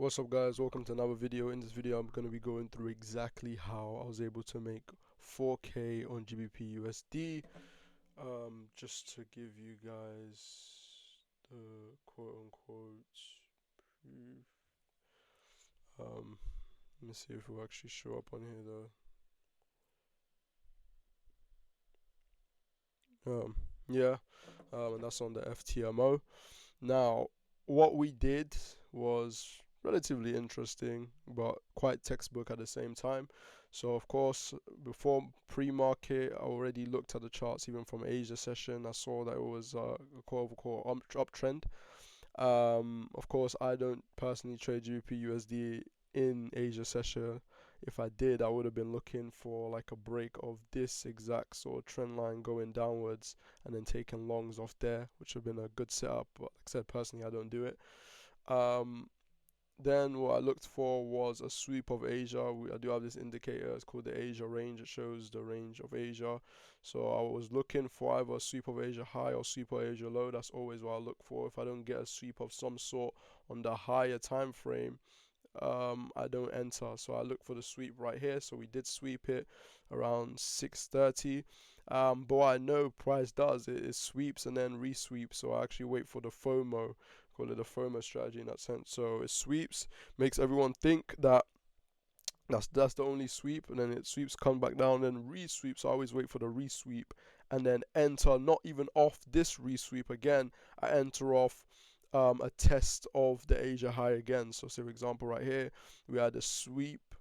What's up guys, welcome to another video. In this video I'm going to be going through exactly how I was able to make 4K on GBP USD. Just to give you guys the quote unquote proof. Let me see if it will actually show up on here though. Yeah, and that's on the FTMO. Now, what we did was relatively interesting, but quite textbook at the same time. So, of course, before pre-market, I already looked at the charts, even from Asia session. I saw that it was a quote-unquote uptrend. Of course, I don't personally trade GBP USD in Asia session. If I did, I would have been looking for like a break of this exact sort of trend line going downwards and then taking longs off there, which would have been a good setup. But like I said, personally, I don't do it. Um, then what I looked for was a sweep of Asia. I do have this indicator. It's called the Asia range. It shows the range of Asia. So I was looking for either a sweep of Asia high or sweep of Asia low. That's always what I look for. If I don't get a sweep of some sort on the higher time frame, I don't enter. So I look for the sweep right here. So we did sweep it around 6:30. But what I know price does is sweeps and then resweeps. So I actually wait for the FOMO, call it a FOMO strategy in that sense. So it sweeps, makes everyone think that that's the only sweep, and then it sweeps, come back down, then resweeps. I always wait for the resweep and then enter. Not even off this resweep again. I enter off a test of the Asia high again. So, say for example, right here we had a sweep,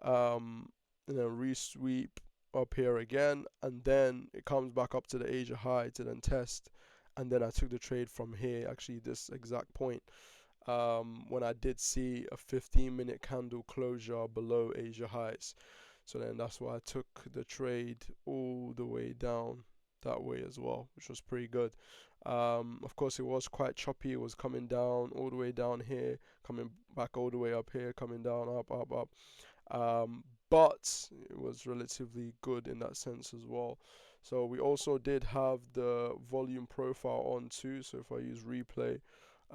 and then resweep up here again, and then it comes back up to the Asia high to then test, and then I took the trade from here. Actually, this exact point when I did see a 15-minute candle closure below Asia highs. So then that's why I took the trade all the way down that way as well, which was pretty good. Of course, it was quite choppy. It was coming down all the way down here, coming back all the way up here, coming down, up, up, up. But it was relatively good in that sense as well. So we also did have the volume profile on too. So if I use replay,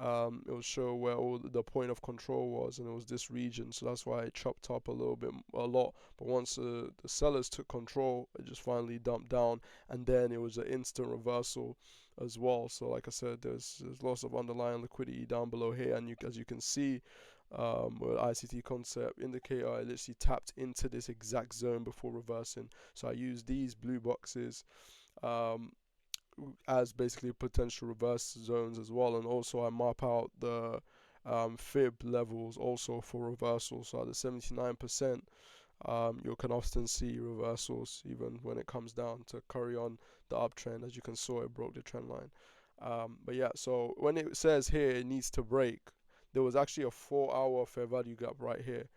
it will show where all the point of control was, and it was this region. So that's why it chopped up a lot. But once the sellers took control, it just finally dumped down, and then it was an instant reversal as well. So like I said, there's lots of underlying liquidity down below here, and as you can see, with ICT concept indicator, I literally tapped into this exact zone before reversing. So I used these blue boxes um, as basically potential reverse zones as well, and also I map out the fib levels also for reversals. So at the 79%, you can often see reversals even when it comes down to carry on the uptrend. As you can see, it broke the trend line. But yeah, so when it says here it needs to break, there was actually a 4-hour fair value gap right here.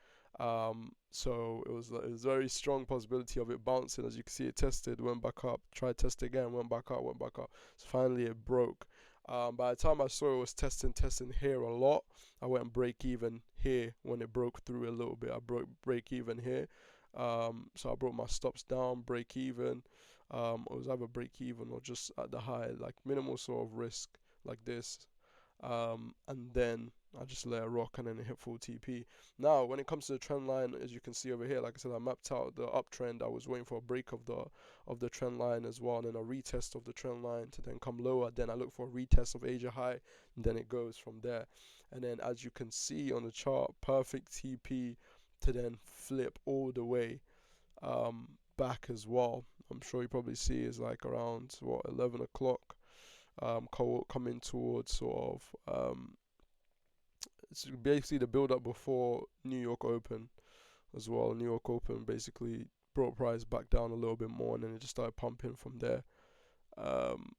So it was a very strong possibility of it bouncing. As you can see, it tested, went back up, tried test again, went back up, went back up. So finally it broke. By the time I saw it was testing here a lot, I went break even here when it broke through a little bit. I broke break even here. So I brought my stops down, break even. It was either break even or just at the high, like minimal sort of risk like this. And then I just let it rock and then it hit full TP. Now, when it comes to the trend line, as you can see over here, like I said, I mapped out the uptrend. I was waiting for a break of the trend line as well, and then a retest of the trend line to then come lower. Then I look for a retest of Asia high, and then it goes from there. And then, as you can see on the chart, perfect TP to then flip all the way back as well. I'm sure you probably see is like around what 11 o'clock, coming towards sort of it's basically the build up before New York Open as well. New York Open basically brought price back down a little bit more, and then it just started pumping from there. Um,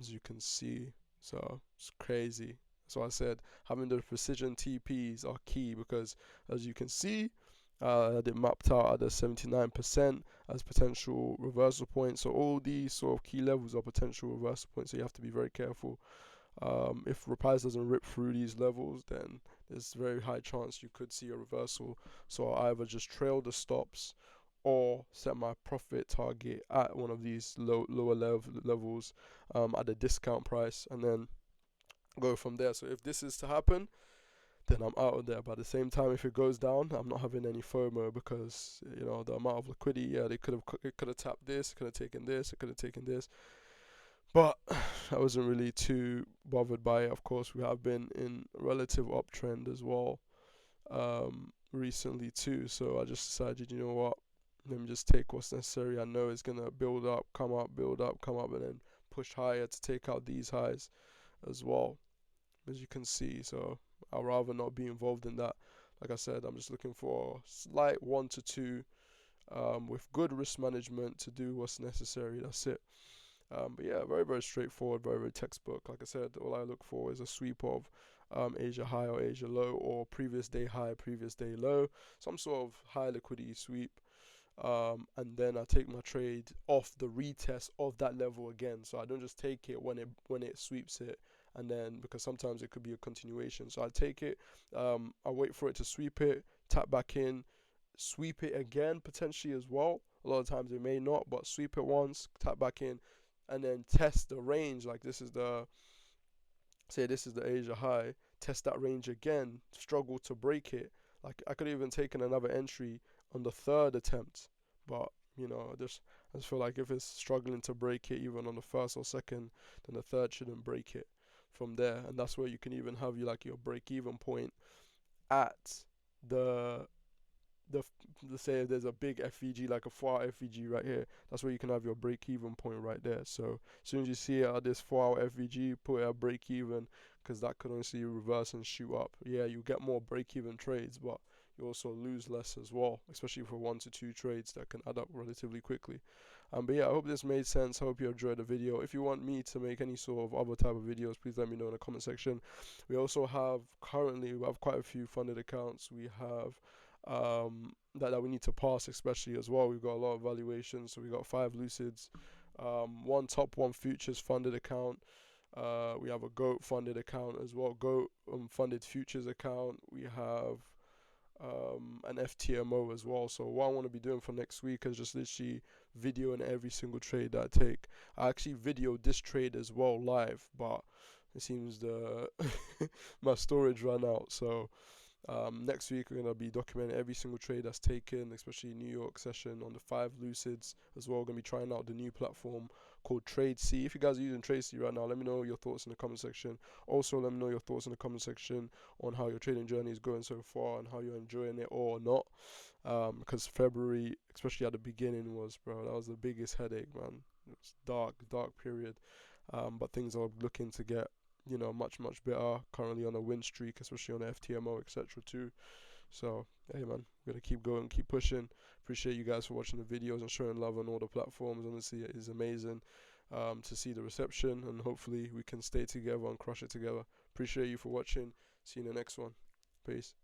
as you can see, so it's crazy. So I said having the precision TPs are key because, as you can see, I had it mapped out at the 79% as potential reversal points. So all these sort of key levels are potential reversal points. So you have to be very careful. If price doesn't rip through these levels, then there's a very high chance you could see a reversal. So I either just trail the stops or set my profit target at one of these lower levels at a discount price, and then go from there. So if this is to happen, then I'm out of there. But at the same time, if it goes down, I'm not having any FOMO because the amount of liquidity. Yeah, it could have tapped this, could have taken this, it could have taken this. But I wasn't really too bothered by it. Of course, we have been in a relative uptrend as well recently too. So I just decided, you know what, let me just take what's necessary. I know it's gonna build up, come up, build up, come up, and then push higher to take out these highs as well, as you can see. So I'd rather not be involved in that. Like I said, I'm just looking for slight 1 to 2 with good risk management to do what's necessary. That's it. But yeah, very, very straightforward, very, very textbook. Like I said, all I look for is a sweep of Asia high or Asia low, or previous day high, previous day low, some sort of high liquidity sweep. And then I take my trade off the retest of that level again. So I don't just take it when it sweeps it, and then, because sometimes it could be a continuation. So I take it, I wait for it to sweep it, tap back in, sweep it again potentially as well. A lot of times it may not, but sweep it once, tap back in, and then test the range. Like this is the Asia high, test that range again, struggle to break it. Like I could have even taken another entry on the third attempt, but I just feel like if it's struggling to break it even on the first or second, then the third shouldn't break it from there. And that's where you can even have your break even point at the let's say if there's a big FVG, like a 4-hour FVG right here, that's where you can have your break even point right there. So as soon as you see it at this 4-hour FVG, put it at break even, because that could honestly reverse and shoot up. Yeah, you get more break even trades, but you also lose less as well, especially for 1 to 2 trades that can add up relatively quickly. But yeah, I hope this made sense. I hope you enjoyed the video. If you want me to make any sort of other type of videos, please let me know in the comment section. We also have we have quite a few funded accounts. We have that we need to pass, especially as well. We've got a lot of valuations. So we got 5 Lucids, 1 top 1 futures funded account. We have a GOAT funded account as well. GOAT funded futures account. We have an FTMO as well. So what I want to be doing for next week is just literally videoing every single trade that I take. I actually videoed this trade as well live, but it seems the my storage ran out. So next week we're gonna be documenting every single trade that's taken, especially New York session on the 5 Lucids as well. We're gonna be trying out the new platform called Trade C. If you guys are using Trade C right now, let me know your thoughts in the comment section. Also, let me know your thoughts in the comment section on how your trading journey is going so far and how you're enjoying it or not. Because February, especially at the beginning, that was the biggest headache, man. It was dark period. But things are looking to get much better. Currently on a win streak, especially on the FTMO, etc. too. So hey man, we're gonna keep going, keep pushing. Appreciate you guys for watching the videos and showing love on all the platforms. Honestly, it is amazing to see the reception, and hopefully we can stay together and crush it together. Appreciate you for watching. See you in the next one. Peace.